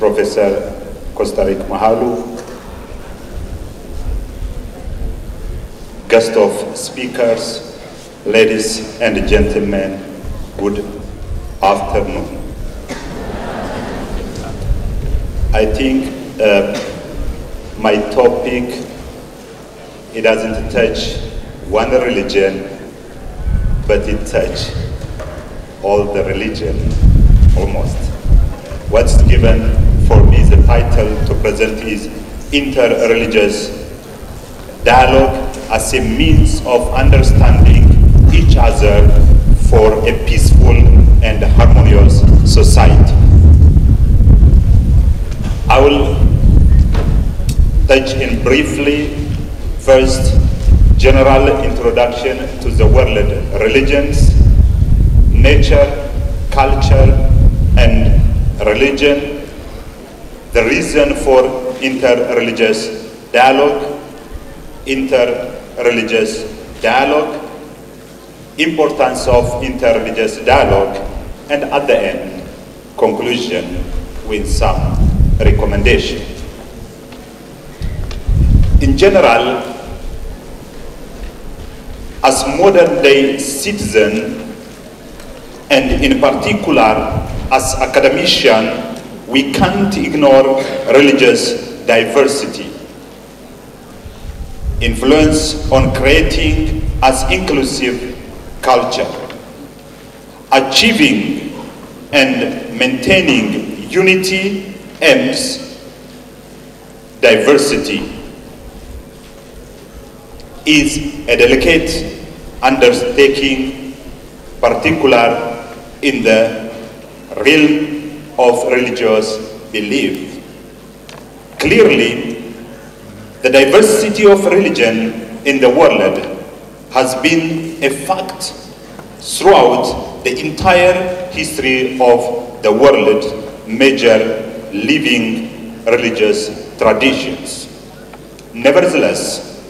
Professor Kostarik Mahalu, guest of speakers, ladies and gentlemen, good afternoon. I think my topic, it doesn't touch one religion, but it touches all the religion, almost. What's given for me the title to present is Interreligious Dialogue as a means of understanding each other for a peaceful and harmonious society. I will touch in briefly, first, general introduction to the world religions, nature, culture, and religion, the reason for interreligious dialogue, importance of interreligious dialogue, and at the end, conclusion with some recommendation. In general, as modern day citizen, and in particular as academician, we can't ignore religious diversity. Influence on creating as inclusive culture, achieving and maintaining unity aims diversity is a delicate undertaking, particular in the realm of religious belief. Clearly, the diversity of religion in the world has been a fact throughout the entire history of the world, major living religious traditions. Nevertheless,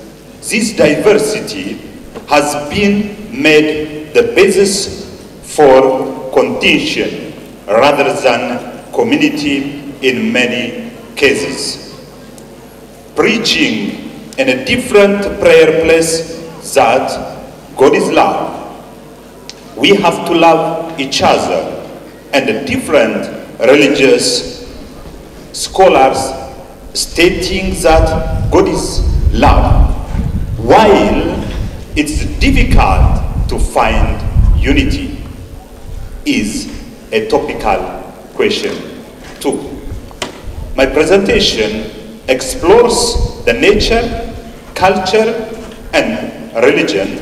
this diversity has been made the basis for contention rather than community in many cases. Preaching in a different prayer place that God is love. We have to love each other, and different religious scholars stating that God is love, while it's difficult to find unity, is a topical question too. My presentation explores the nature, culture, and religion.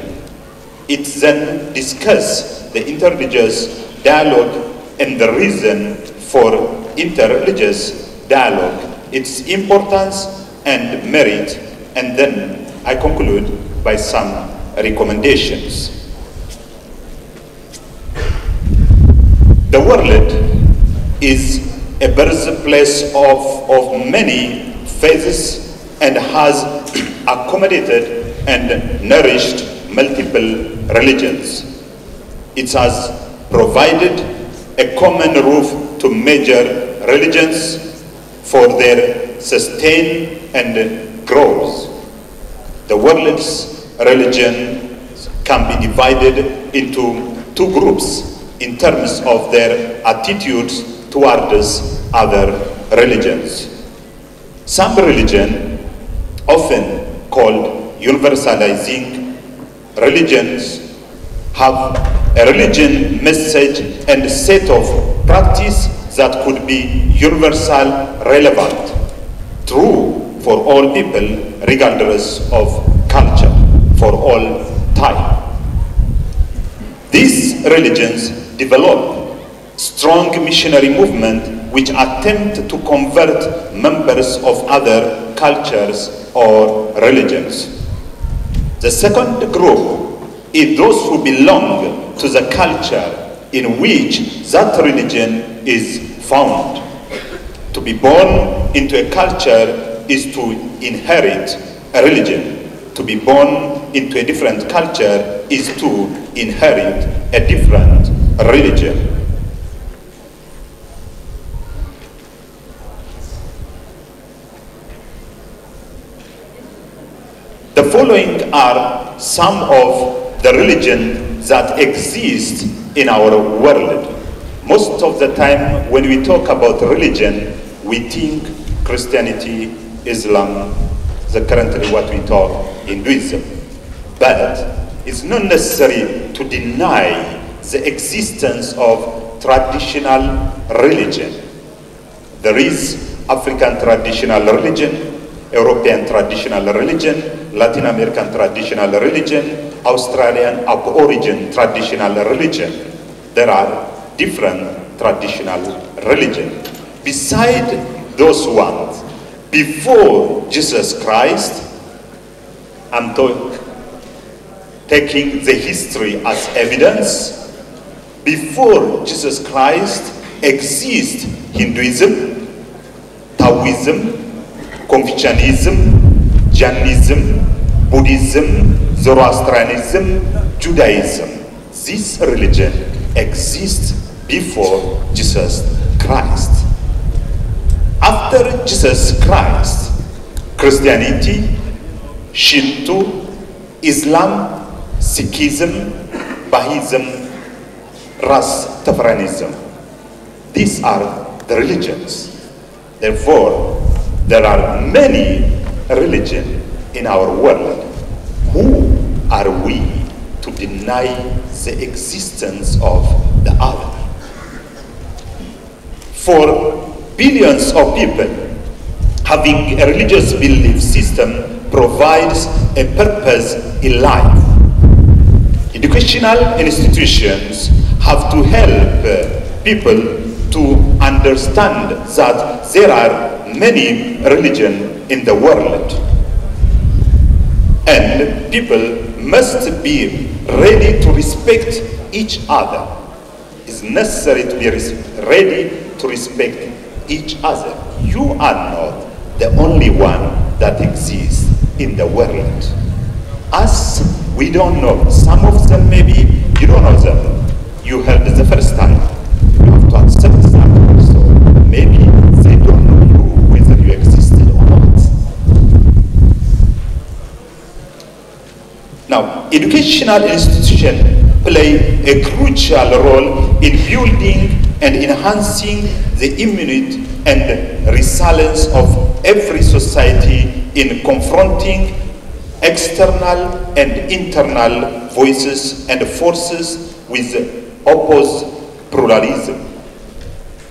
It then discusses the interreligious dialogue and the reason for interreligious dialogue, its importance and merit, and then I conclude by some recommendations. The world is a birthplace of many faiths and has accommodated and nourished multiple religions. It has provided a common roof to major religions for their sustain and growth. The world's religions can be divided into two groups in terms of their attitudes towards other religions. Some religion, often called universalizing religions, have a religion message and set of practice that could be universal relevant, true for all people regardless of culture, for all time. These religions develop strong missionary movement which attempt to convert members of other cultures or religions. The second group is those who belong to the culture in which that religion is found. To be born into a culture is to inherit a religion. To be born into a different culture is to inherit a different religion. The following are some of the religions that exist in our world. Most of the time when we talk about religion, we think Christianity, Islam, currently what we talk Hinduism. But it's not necessary to deny the existence of traditional religion. There is African traditional religion, European traditional religion, Latin American traditional religion, Australian Aborigine traditional religion. There are different traditional religions. Beside those ones, before Jesus Christ, I'm taking the history as evidence. Before Jesus Christ exists Hinduism, Taoism, Confucianism, Jainism, Buddhism, Zoroastrianism, Judaism. This religion exists before Jesus Christ. After Jesus Christ, Christianity, Shinto, Islam, Sikhism, Bahaism, Rastafarianism. These are the religions. Therefore, there are many religions in our world. Who are we to deny the existence of the other? For billions of people, having a religious belief system provides a purpose in life. Educational institutions have to help people to understand that there are many religions in the world. And people must be ready to respect each other. It's necessary to be ready to respect each other. You are not the only one that exists in the world. As we don't know, some of them maybe you don't know them. You heard it the first time. You have to accept that also. Maybe they don't know you, whether you existed or not. Now, educational institutions play a crucial role in building and enhancing the immunity and resilience of every society in confronting external and internal voices and forces with opposed pluralism.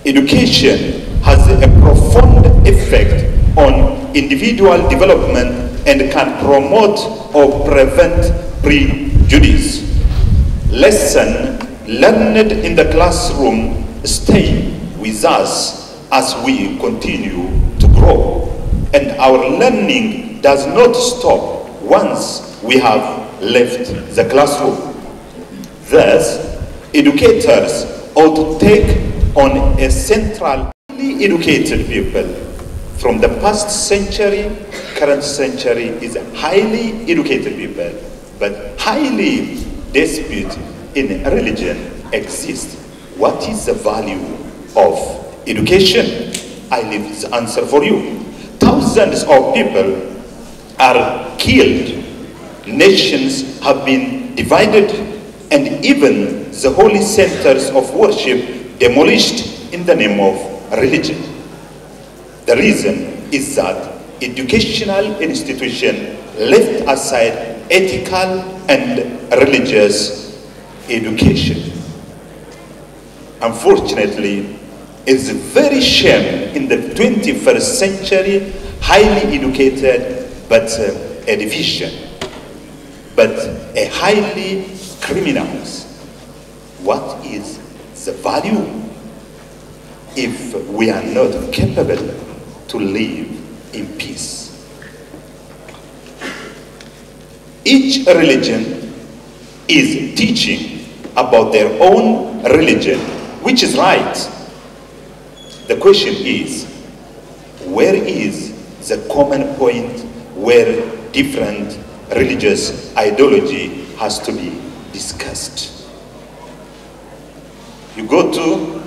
Education has a profound effect on individual development and can promote or prevent prejudice. Lessons learned in the classroom stay with us as we continue to grow, and our learning does not stop once we have left the classroom. Thus, educators ought to take on a central, highly educated people. From the past century, current century is highly educated people, but highly dispute in religion exists. What is the value of education? I leave the answer for you. Thousands of people are killed, nations have been divided, and even the holy centers of worship demolished in the name of religion. The reason is that educational institutions left aside ethical and religious education. Unfortunately, it's a very shame in the 21st century, highly educated but a division, but a highly criminals. What is the value if we are not capable to live in peace? Each religion is teaching about their own religion, which is right. The question is, where is the common point where different religious ideology has to be discussed? You go to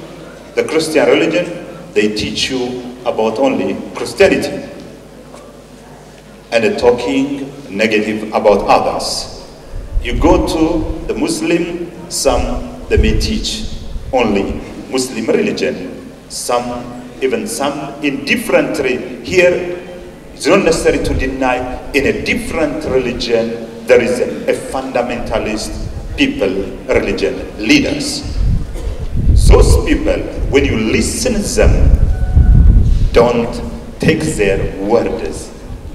the Christian religion, they teach you about only Christianity. And they're talking negative about others. You go to the Muslim, they may teach only Muslim religion, even some indifferently. Here, it's not necessary to deny in a different religion there is a fundamentalist people, religion, leaders. Those people, when you listen to them, don't take their words.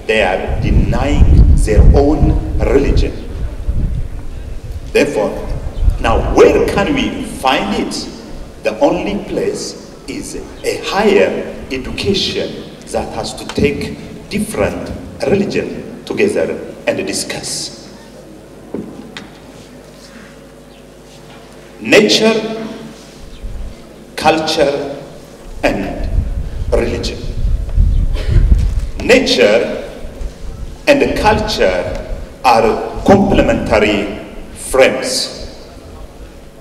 They are denying their own religion. Therefore, now where can we find it? The only place is a higher education that has to take different religion together and discuss. Nature, culture, and religion. Nature and culture are complementary frames.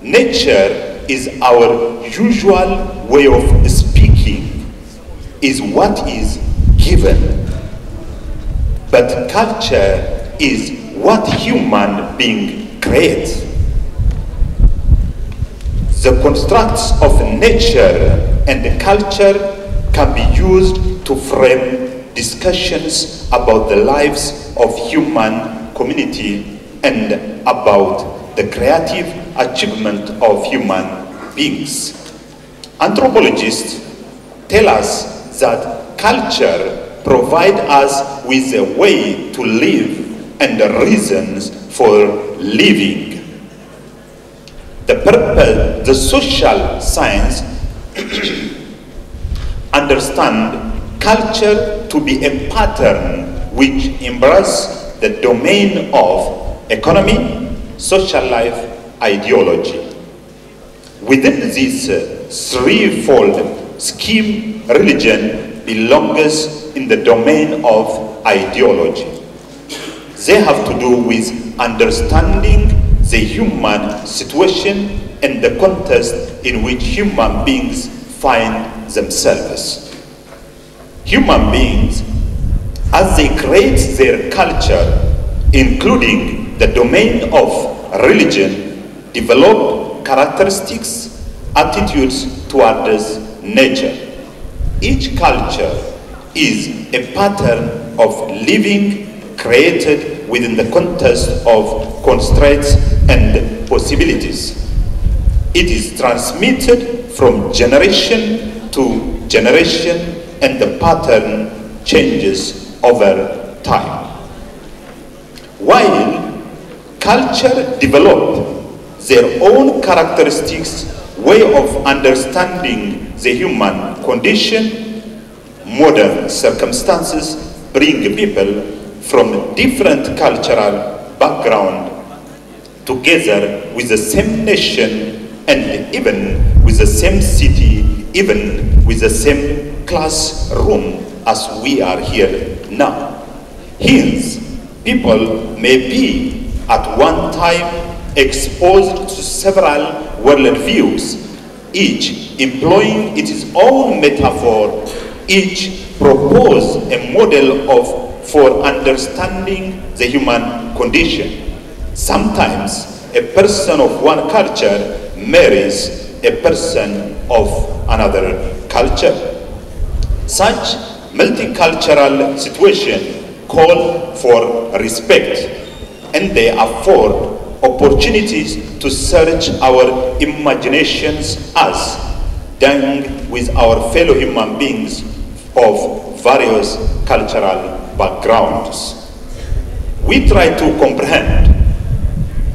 Nature is our usual way of speaking, is what is given. But culture is what human being creates. The constructs of nature and culture can be used to frame discussions about the lives of human community and about the creative achievement of human beings. Anthropologists tell us that culture provides us with a way to live and the reasons for living. The social science understand culture to be a pattern which embraces the domain of economy, social life, ideology. Within this threefold scheme, religion belongs in the domain of ideology. They have to do with understanding the human situation and the context in which human beings find themselves. Human beings, as they create their culture, including the domain of religion, develop characteristics, attitudes towards nature. Each culture is a pattern of living created within the context of constraints and possibilities. It is transmitted from generation to generation, and the pattern changes over time. While culture developed their own characteristics, way of understanding the human condition, modern circumstances bring people from different cultural background together with the same nation and even with the same city, even with the same classroom as we are here now. Hence, people may be at one time exposed to several worldviews, each employing its own metaphor, each propose a model for understanding the human condition. Sometimes a person of one culture marries a person of another culture. Such multicultural situations call for respect, and they afford opportunities to search our imaginations as done with our fellow human beings of various cultural backgrounds. We try to comprehend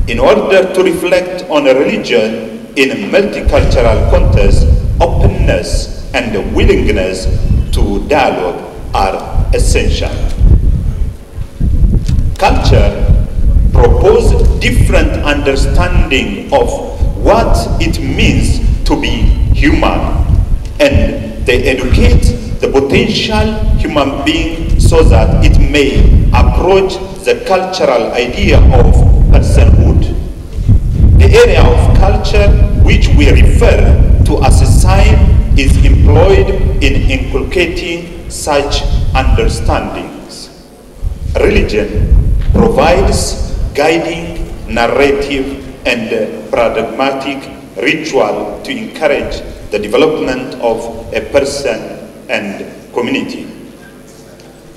in order to reflect on a religion in a multicultural context. Openness and willingness to dialogue are essential. Culture proposes different understanding of what it means to be human, and they educate the potential human being so that it may approach the cultural idea of personhood. The area of culture which we refer to as a sign is employed in inculcating such understandings. Religion provides guiding narrative and pragmatic ritual to encourage the development of a person and community.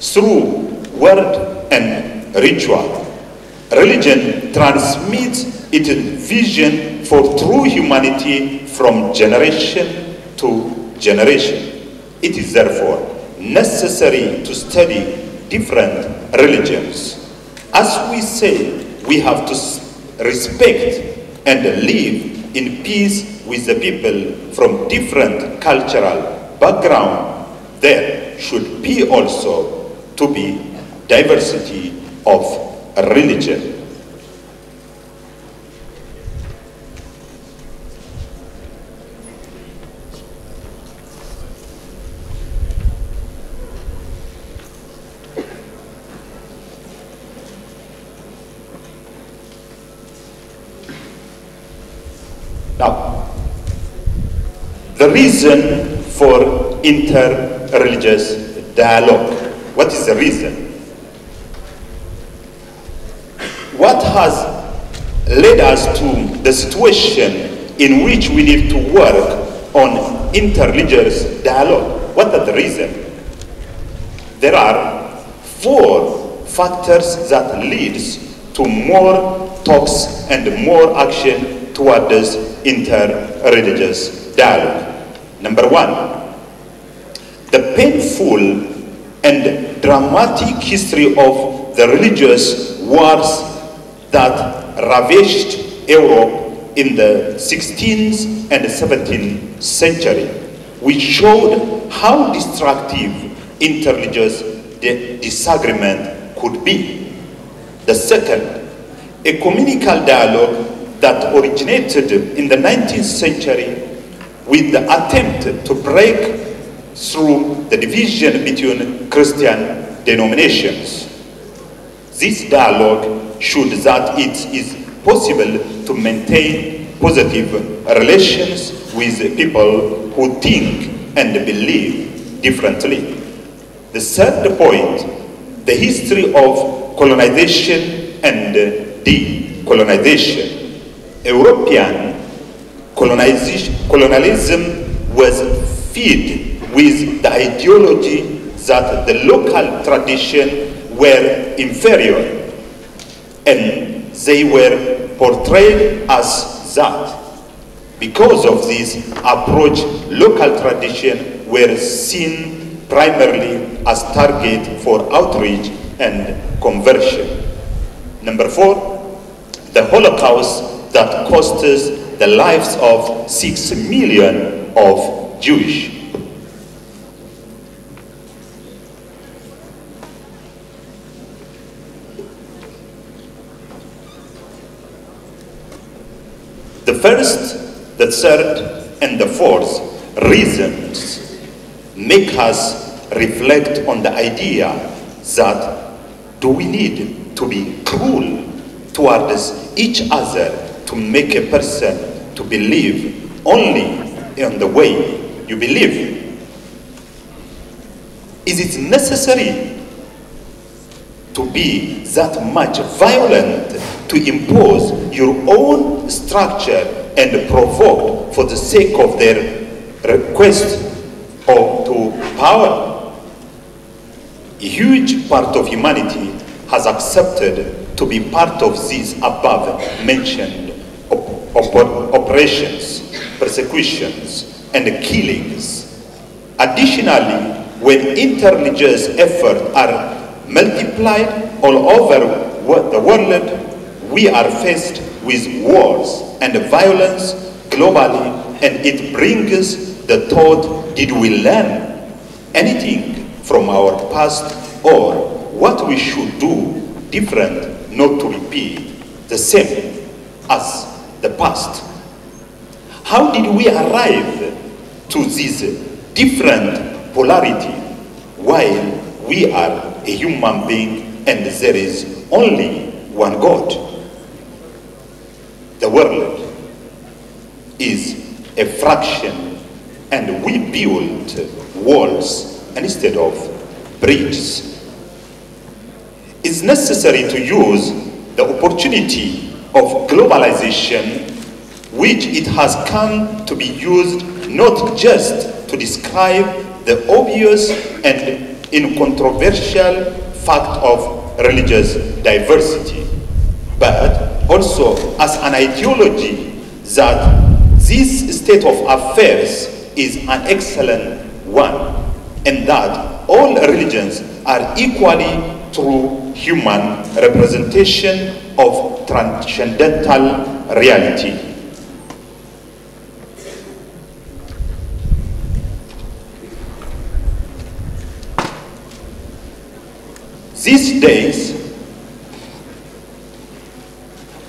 Through word and ritual, religion transmits its vision for true humanity from generation to generation. It is therefore necessary to study different religions. As we say, we have to respect and live in peace with the people from different cultural background. There should be also to be diversity of religion. Now, the reason for inter-religious dialogue. What is the reason? What has led us to the situation in which we need to work on inter-religious dialogue? What are the reasons? There are 4 factors that leads to more talks and more action towards inter-religious dialogue. Number 1, the painful and dramatic history of the religious wars that ravaged Europe in the 16th and 17th century, which showed how destructive interreligious disagreement could be. The second, a communal dialogue that originated in the 19th century with the attempt to break through the division between Christian denominations. This dialogue showed that it is possible to maintain positive relations with people who think and believe differently. The third point, the history of colonization and decolonization. European colonialism was fed with the ideology that the local tradition were inferior, and they were portrayed as that. Because of this approach, local tradition were seen primarily as target for outreach and conversion. Number 4, the Holocaust that cost the lives of 6 million of Jewish. The first, the third, and the fourth reasons make us reflect on the idea that do we need to be cruel towards each other to make a person to believe only in the way you believe? Is it necessary to be that much violent to impose your own structure and provoke for the sake of their request or to power? A huge part of humanity has accepted to be part of these above mentioned operations, persecutions, and killings. Additionally, when interreligious efforts are multiplied all over the world, we are faced with wars and violence globally, and it brings the thought, did we learn anything from our past, or what we should do different not to repeat the same as the past? How did we arrive to this different polarity while we are a human being and there is only one God? The world is a fraction and we build walls instead of bridges. it's necessary to use the opportunity of globalization, which it has come to be used not just to describe the obvious and incontrovertible fact of religious diversity, but also as an ideology that this state of affairs is an excellent one, and that all religions are equally true human representation of transcendental reality. These days,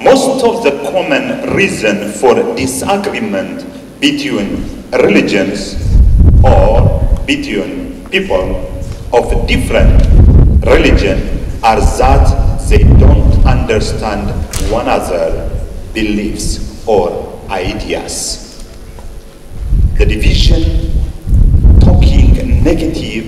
most of the common reason for disagreement between religions or between people of different religion are that they don't understand one another's beliefs or ideas. The division, talking negative,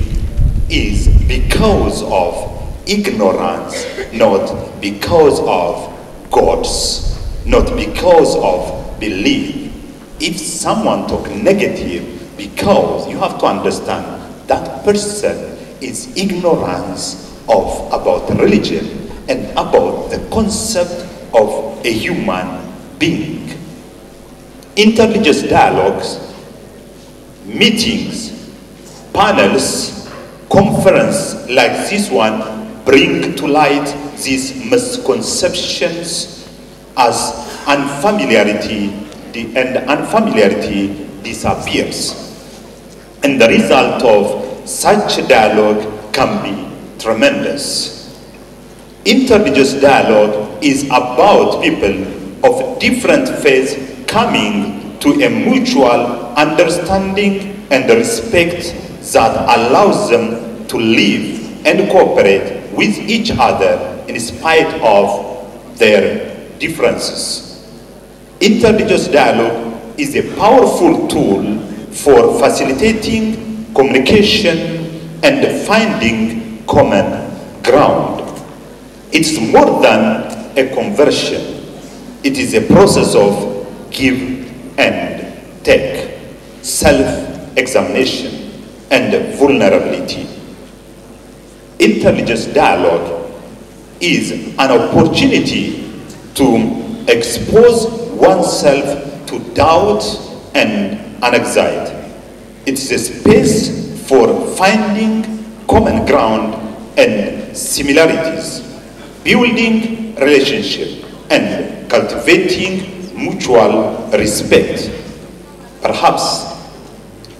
is because of ignorance, not because of gods, not because of belief. If someone talks negative, because you have to understand that person is ignorance about religion and about the concept of a human being. Interreligious dialogues, meetings, panels, conferences like this one bring to light these misconceptions as unfamiliarity disappears. And the result of such dialogue can be tremendous. Interreligious dialogue is about people of different faiths coming to a mutual understanding and respect that allows them to live and cooperate with each other in spite of their differences. Interreligious dialogue is a powerful tool for facilitating communication and finding common ground. It's more than a conversion. It is a process of give and take, self-examination, and vulnerability. Interreligious dialogue is an opportunity to expose oneself to doubt and anxiety. It's a space for finding common ground and similarities, building relationship, and cultivating mutual respect. Perhaps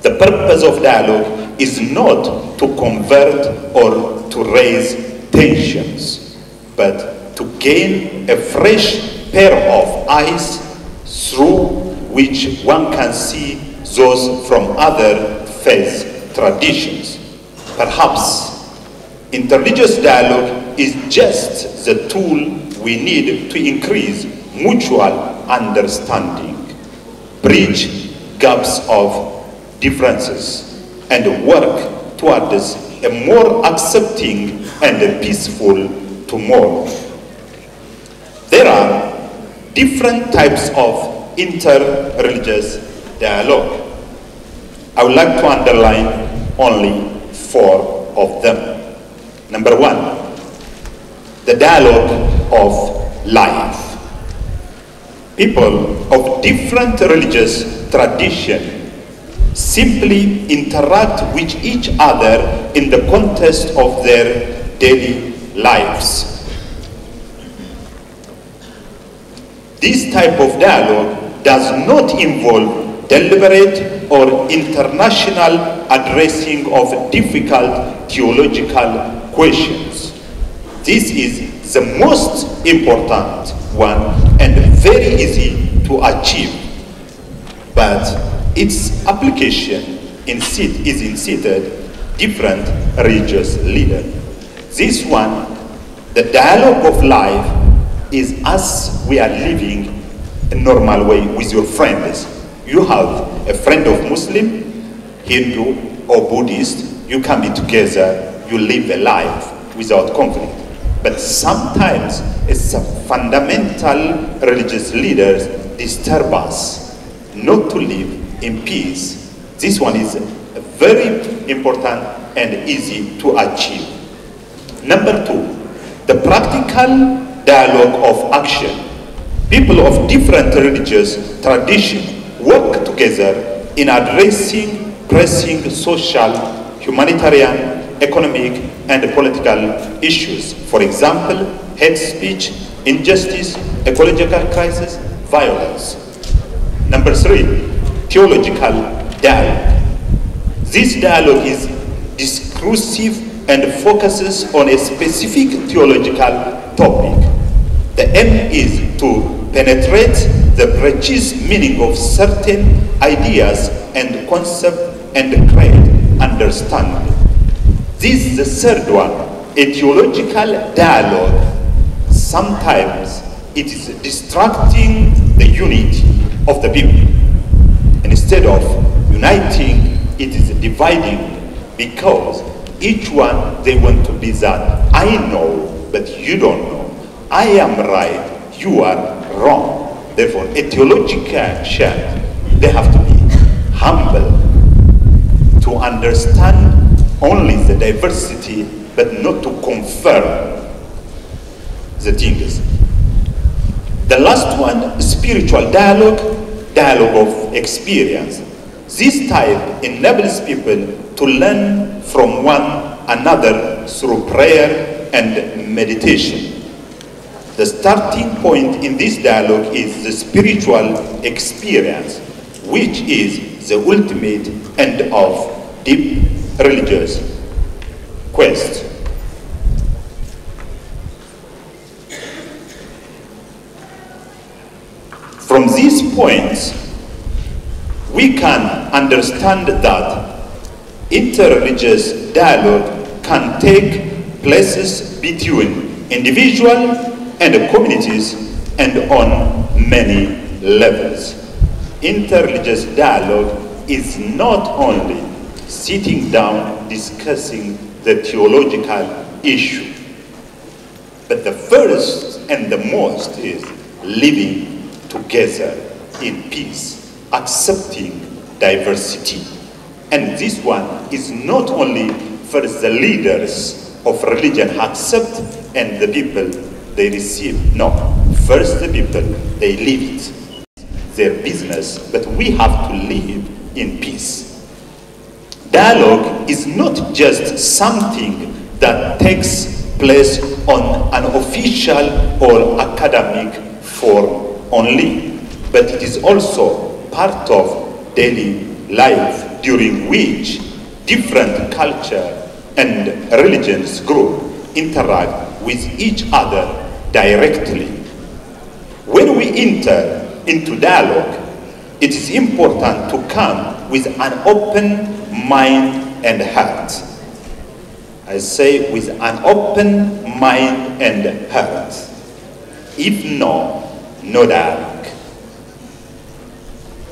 the purpose of dialogue is not to convert or to raise tensions, but to gain a fresh pair of eyes through which one can see those from other faith traditions. Perhaps interreligious dialogue is just the tool we need to increase mutual understanding, bridge gaps of differences, and work towards a more accepting and peaceful tomorrow. There are different types of interreligious dialogue. I would like to underline only 4 of them. Number 1, the dialogue of life. People of different religious traditions simply interact with each other in the context of their daily lives. This type of dialogue does not involve deliberate or international addressing of difficult theological questions. This is the most important one and very easy to achieve, but its application is insisted different religious leaders. This one, the dialogue of life, is as we are living a normal way with your friends. You have a friend of Muslim, Hindu, or Buddhist, you can be together, you live a life without conflict. but sometimes it's a fundamental religious leaders disturb us not to live in peace. This one is very important and easy to achieve. Number two, the practical dialogue of action. People of different religious traditions work together in addressing pressing social, humanitarian, economic, and political issues. For example, hate speech, injustice, ecological crisis, violence. Number three, theological dialogue. This dialogue is discursive and focuses on a specific theological topic. The aim is to penetrate the precise meaning of certain ideas and concepts and create understanding. This is the third one, a theological dialogue. Sometimes it is distracting the unity of the people. Instead of uniting, it is dividing, because each one, they want to be that I know, but you don't know. I am right, you are wrong. Therefore, a theological shirt, they have to be humble to understand only the diversity, but not to confirm the things. The last one, spiritual dialogue, dialogue of experience. This type enables people to learn from one another through prayer and meditation. The starting point in this dialogue is the spiritual experience, which is the ultimate end of deep religious quest. From these points, we can understand that interreligious dialogue can take places between individuals and communities and on many levels. Interreligious dialogue is not only sitting down discussing the theological issue, but the first and the most is living together in peace, accepting diversity. And this one is not only for the leaders of religion accept and the people they receive. No, first the people, they live it, their business, but we have to live in peace. Dialogue is not just something that takes place on an official or academic forum only, but it is also part of daily life, during which different culture and religions group interact with each other directly. When we enter into dialogue, it is important to come with an open mind and heart. I say with an open mind and heart. If no dialogue.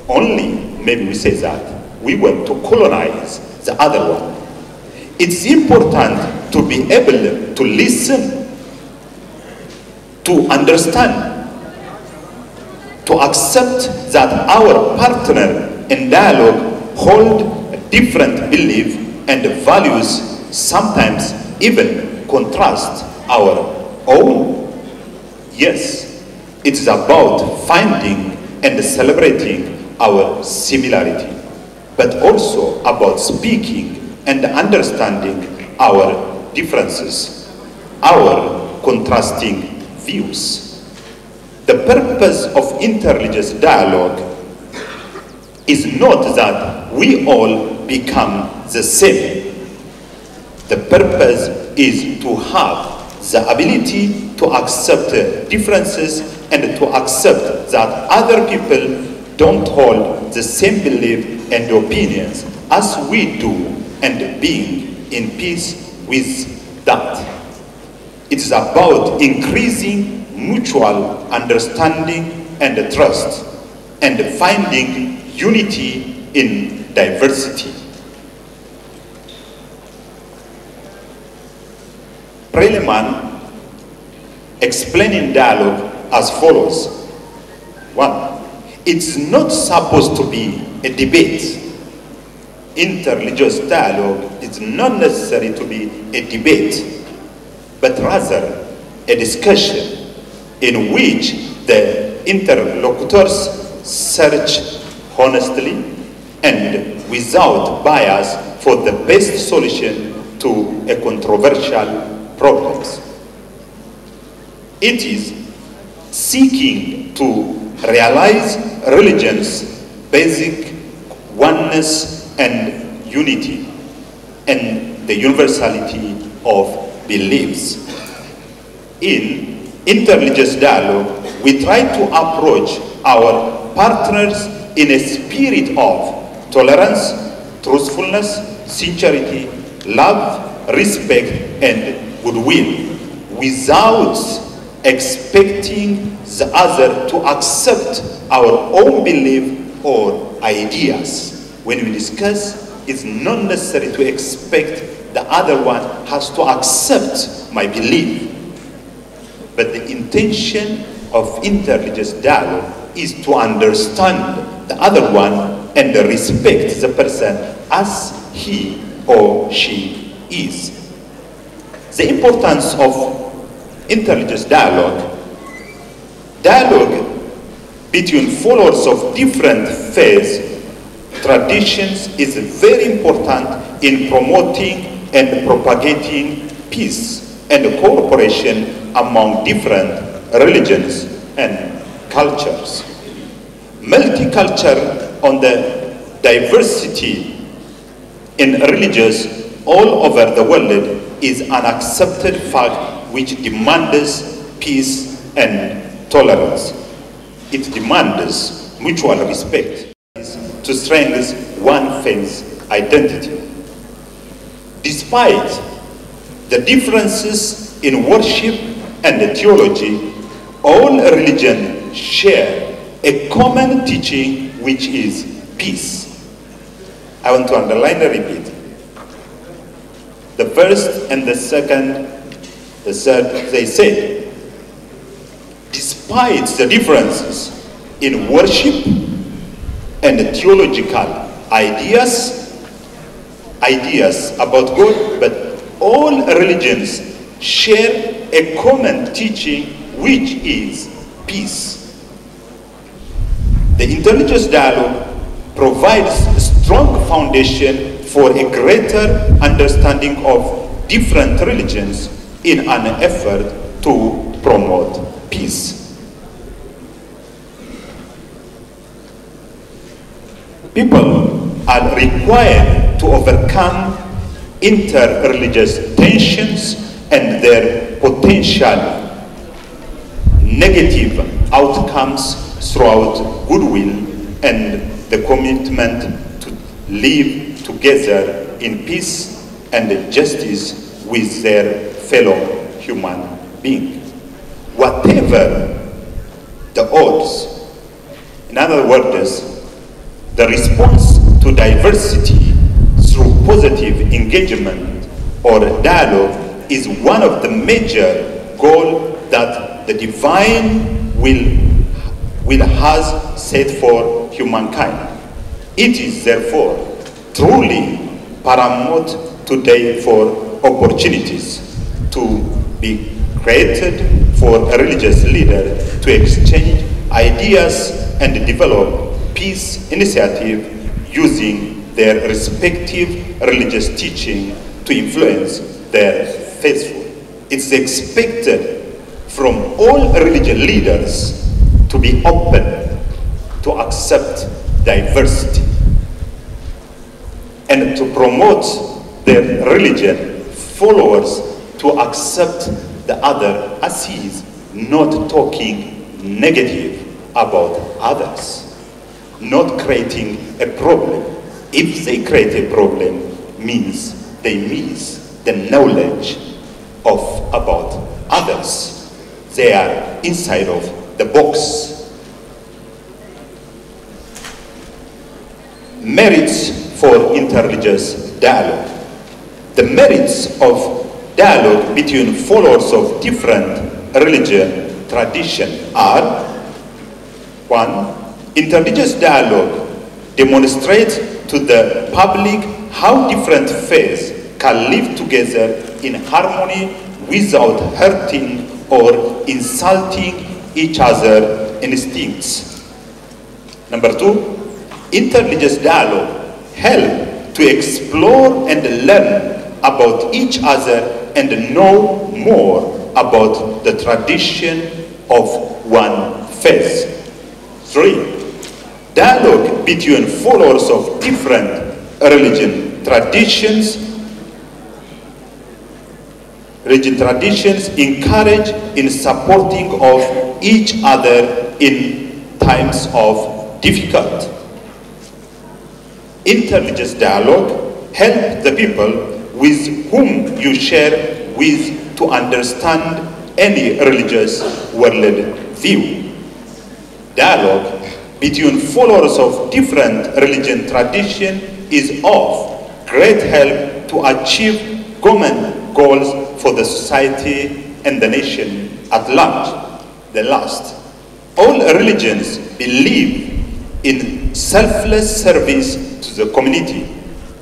Only, maybe we say that, we want to colonize the other one. It's important to be able to listen, to understand, to accept that our partner in dialogue hold a different belief and values, sometimes even contrast our own. Yes, it is about finding and celebrating our similarity, but also about speaking and understanding our differences, our contrasting views. The purpose of interreligious dialogue is not that we all become the same. The purpose is to have the ability to accept differences and to accept that other people don't hold the same belief and opinions as we do, and being in peace with that. It is about increasing mutual understanding and trust, and finding unity in diversity. Preleman explaining dialogue as follows. 1. It's not supposed to be a debate. Interreligious dialogue is not necessary to be a debate, but rather a discussion in which the interlocutors search honestly and without bias for the best solution to a controversial problem. It is seeking to realize religion's basic oneness and unity and the universality of beliefs. In interreligious dialogue, we try to approach our partners in a spirit of tolerance, truthfulness, sincerity, love, respect, and goodwill, without expecting the other to accept our own belief or ideas. When we discuss, it's not necessary to expect the other one has to accept my belief. But the intention of interreligious dialogue is to understand the other one and respect the person as he or she is. The importance of interreligious dialogue between followers of different faiths, traditions is very important in promoting and propagating peace and cooperation among different religions and cultures. Multicultural on the diversity in religions all over the world is an accepted fact which demands peace and tolerance. It demands mutual respect to strengthen one faith's identity. Despite the differences in worship and theology, all religions share a common teaching which is peace. I want to underline and repeat. The first and the second, the third, they say, despite the differences in worship and theological ideas about God, but all religions share a common teaching which is peace. The interreligious dialogue provides a strong foundation for a greater understanding of different religions in an effort to promote peace. People are required to overcome interreligious tensions and their potential negative outcomes throughout goodwill and the commitment to live together in peace and justice with their fellow human beings. Whatever the odds, in other words, the response to diversity through positive engagement or dialogue is one of the major goals that the divine will has set for humankind. It is therefore truly paramount today for opportunities to be created for a religious leader to exchange ideas and develop peace initiative using their respective religious teaching to influence their faithful. It's expected from all religious leaders to be open to accept diversity and to promote their religion followers to accept the other as he is, not talking negative about others, not creating a problem. If they create a problem, means they miss the knowledge about others. They are inside of the box. Merits for interreligious dialogue. The merits of dialogue between followers of different religion, tradition are: 1. Interreligious dialogue demonstrates to the public how different faiths can live together in harmony without hurting or insulting each other's instincts. Number 2, interreligious dialogue helps to explore and learn about each other and know more about the tradition of one faith. 3. Dialogue between followers of different religion traditions encourage in supporting of each other in times of difficulty. Interreligious dialogue helps the people with whom you share with to understand any religious worldview. Dialogue between followers of different religion tradition is of great help to achieve common goals for the society and the nation at large. The last, all religions believe in selfless service to the community.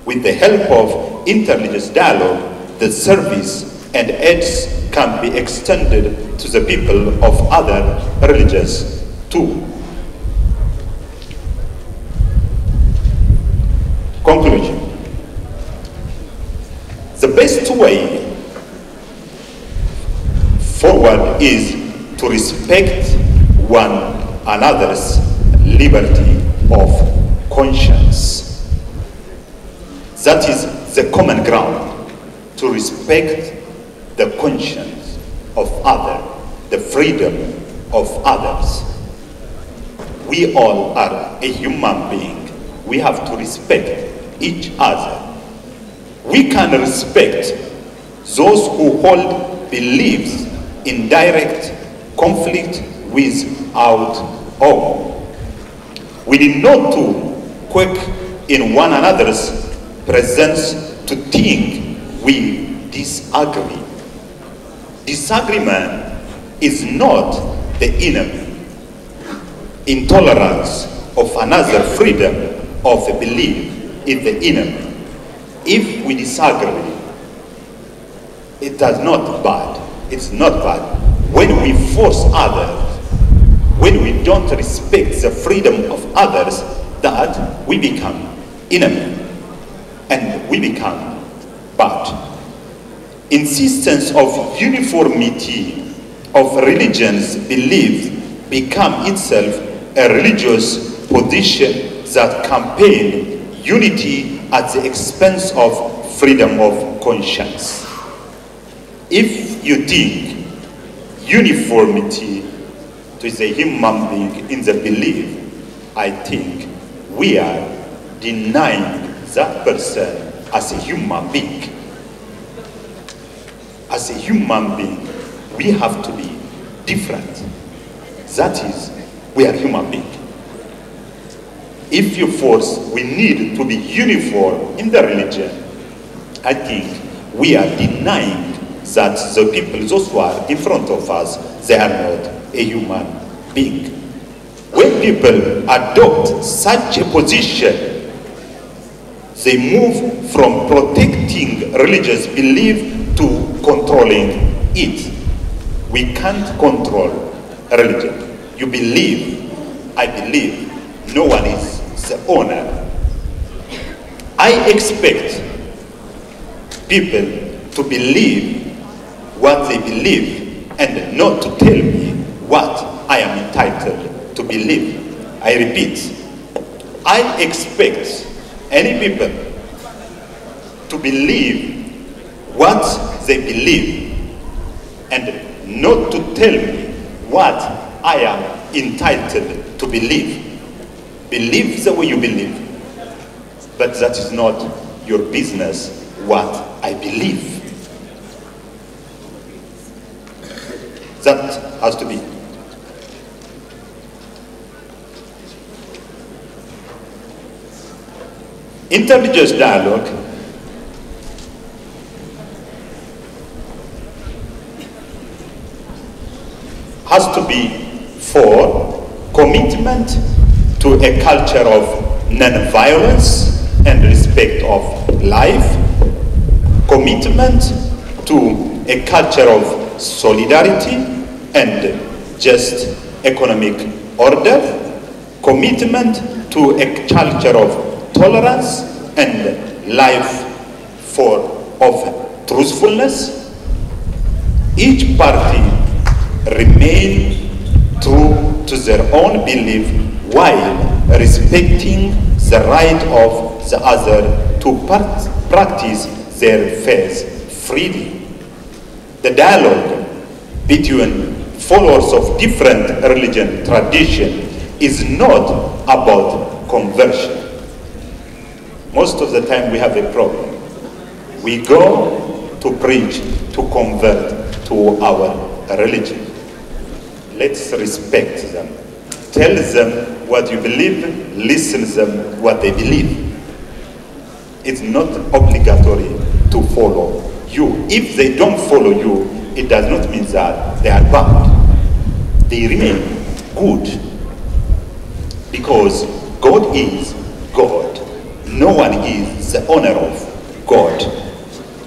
With the help of interreligious dialogue, the service and aids can be extended to the people of other religions too. Conclusion. The best way forward is to respect one another's liberty of conscience. That is the common ground, to respect the conscience of others, the freedom of others. We all are a human being. We have to respect each other. We can respect those who hold beliefs in direct conflict with our own. We need not to quake in one another's presence to think we disagree. Disagreement is not the enemy. Intolerance of another freedom of belief is the enemy. If we disagree, it is not bad. It's not bad. When we force others, when we don't respect the freedom of others, that we become enemy and we become bad. Insistence of uniformity of religions' beliefs become itself a religious position that campaign unity at the expense of freedom of conscience. If you think uniformity to the human being in the belief, I think we are denying that person as a human being. As a human being, we have to be different. That is, we are human beings. If you force, we need to be uniform in the religion, I think we are denying that the people, those who are in front of us, they are not a human being. When people adopt such a position, they move from protecting religious belief to controlling it. We can't control religion. You believe, I believe, no one is the owner. I expect people to believe what they believe and not to tell me what I am entitled to believe. I repeat, I expect any people to believe what they believe and not to tell me what I am entitled to believe. Believe the way you believe, but that is not your business what I believe. That has to be. Interreligious dialogue has to be for commitment to a culture of non-violence and respect of life, commitment to a culture of solidarity and just economic order, commitment to a culture of tolerance and life of truthfulness. Each party remain true to their own belief while respecting the right of the other to practice their faith freely. The dialogue between followers of different religion tradition is not about conversion. Most of the time we have a problem. We go to preach to convert to our religion. Let's respect them. Tell them what you believe, listen to them what they believe. It's not obligatory to follow you. If they don't follow you, it does not mean that they are bad. They remain good. Because God is God. No one is the owner of God.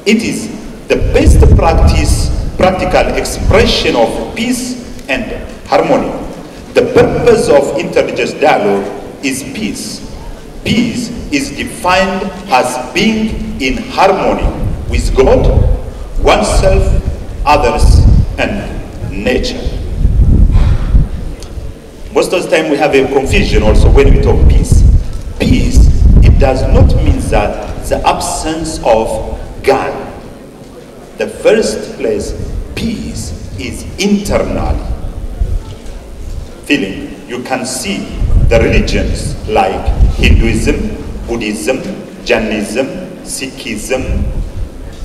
It is the best practical expression of peace and harmony. The purpose of interreligious dialogue is peace. Peace is defined as being in harmony with God, oneself, others, and nature. Most of the time we have a confusion also when we talk peace. Peace, it does not mean that the absence of gun. The first place, peace is internal feeling. You can see the religions like Hinduism, Buddhism, Jainism, Sikhism.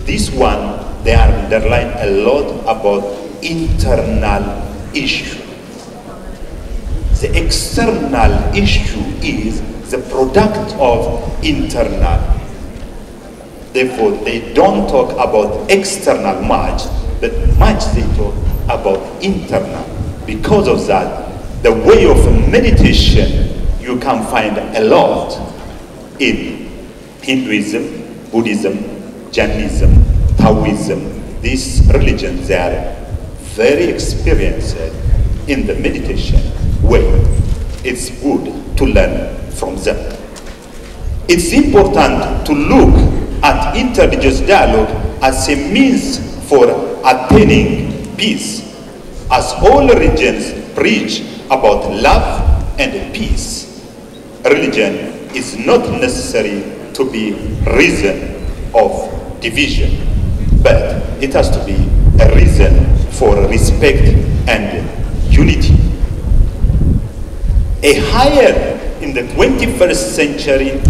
This one, they are underlying a lot about internal issue. The external issue is the product of internal. Therefore, they don't talk about external much, but much they talk about internal. Because of that, the way of meditation, you can find a lot in Hinduism, Buddhism, Jainism, Taoism. These religions, they are very experienced in the meditation way. It's good to learn from them. It's important to look at interreligious dialogue as a means for attaining peace, as all religions preach about love and peace. Religion is not necessary to be reason of division, but it has to be a reason for respect and unity. A higher, in the 21st century,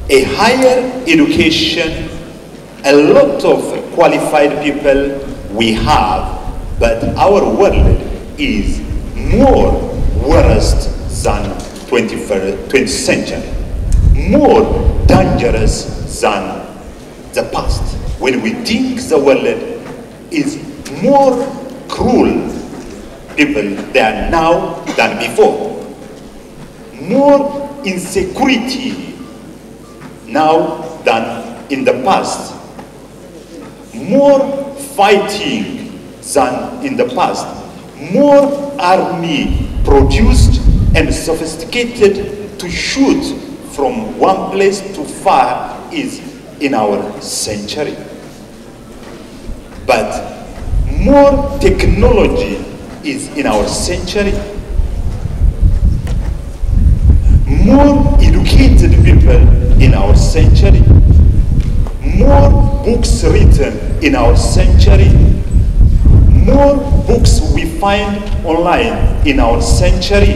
a higher education, a lot of qualified people we have, but our world is more worse than 20th century, more dangerous than the past. When we think the world is more cruel people there now than before, more insecurity now than in the past, more fighting than in the past, more army produced and sophisticated to shoot from one place to far is in our century. But more technology is in our century. More educated people in our century. More books written in our century. More books we find online in our century.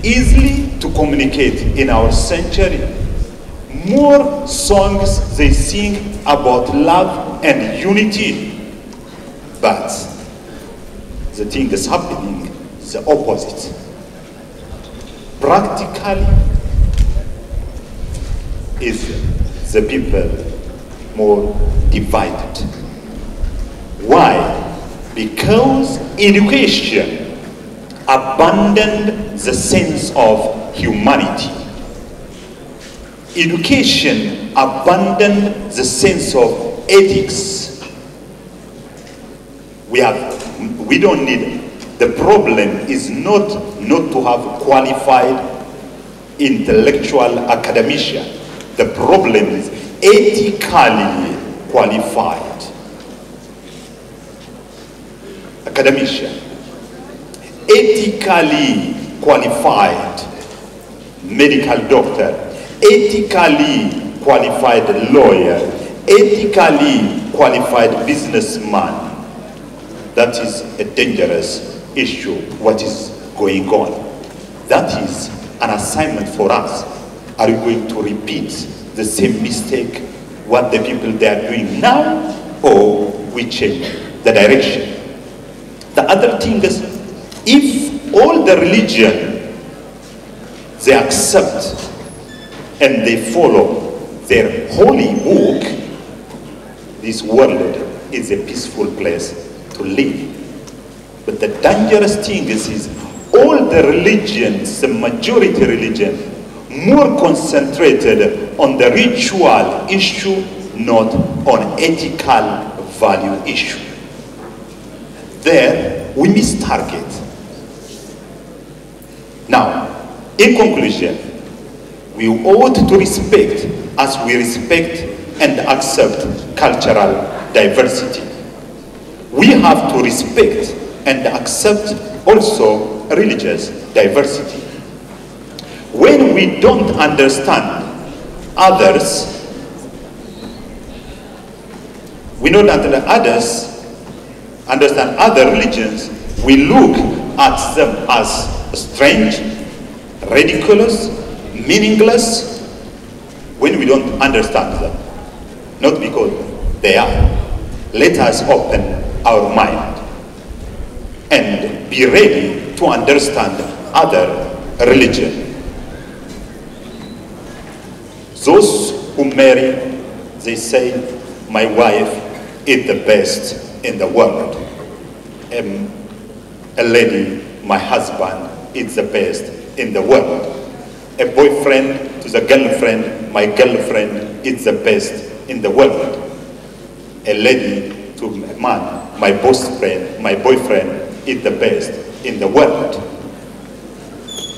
Easily to communicate in our century. More songs they sing about love and unity. But the thing is happening is the opposite. Practically, is the people more divided. Why? Because education abandoned the sense of humanity. Education abandoned the sense of ethics. We don't need it. The problem is not to have qualified intellectual academician. The problem is ethically qualified academician, ethically qualified medical doctor, ethically qualified lawyer, ethically qualified businessman. That is a dangerous issue, what is going on. That is an assignment for us. Are we going to repeat the same mistake, what the people they are doing now, or we change the direction? The other thing is, if all the religion, they accept and they follow their holy book, this world is a peaceful place to live. But the dangerous thing is all the religions, the majority religion, more concentrated on the ritual issue, not on ethical value issue. There, we miss target. Now, in conclusion, we ought to respect as we respect and accept cultural diversity. We have to respect and accept also religious diversity. When we don't understand others, understand other religions, we look at them as strange, ridiculous, meaningless, when we don't understand them. Not because they are. Let us open our mind and be ready to understand other religion. Those who marry, they say, my wife is the best in the world. A lady, my husband is the best in the world. A boyfriend to the girlfriend, my girlfriend is the best in the world. A lady to a man, my boyfriend is the best in the world.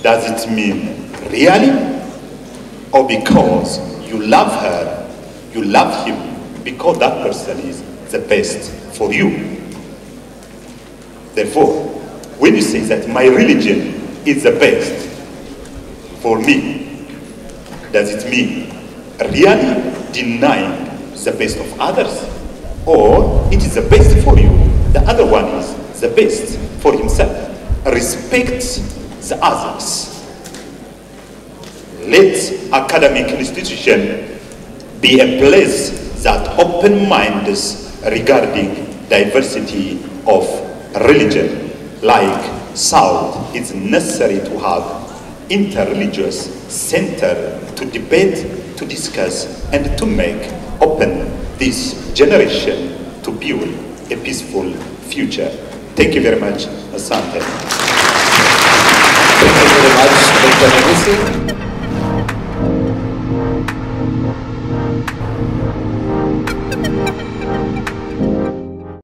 Does it mean really? Or because you love her, you love him, because that person is the best for you? Therefore, when you say that my religion is the best for me, does it mean really denying the best of others? Or it is the best for you, the other one is the best for himself? Respect the others. Let academic institution be a place that open minds regarding diversity of religion. Like SAUT, it's necessary to have interreligious center to debate, to discuss, and to make open this generation to build a peaceful future. Thank you very much. Asante. Thank you very much, Dr. Nigussie.